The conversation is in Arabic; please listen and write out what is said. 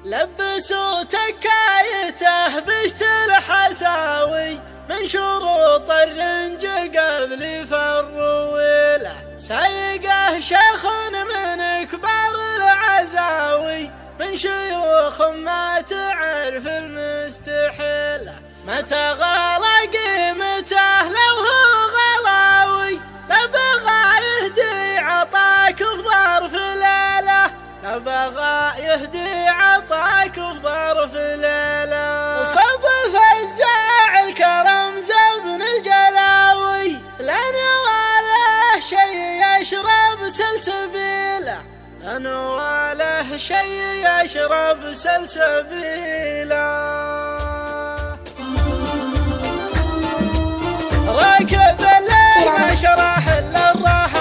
لبسوا تكايته بشت الحساوي من شروط الرنج قبل فرويله، سايقه شيخ من كبار العزاوي من شيوخ ما تعرف المستحيله، متى غلا قيمته لو هو غلاوي لبغى يهدي عطاك في ظرف ليله، لبغى يهدي عطاك في ظرف ليله. صب فزاع الكرم زبن الجلاوي لأنه وله شي يشرب سلسبيله، لأنه وله شي يشرب سلسبيله. راكب الليل ما شرح إلا الراحة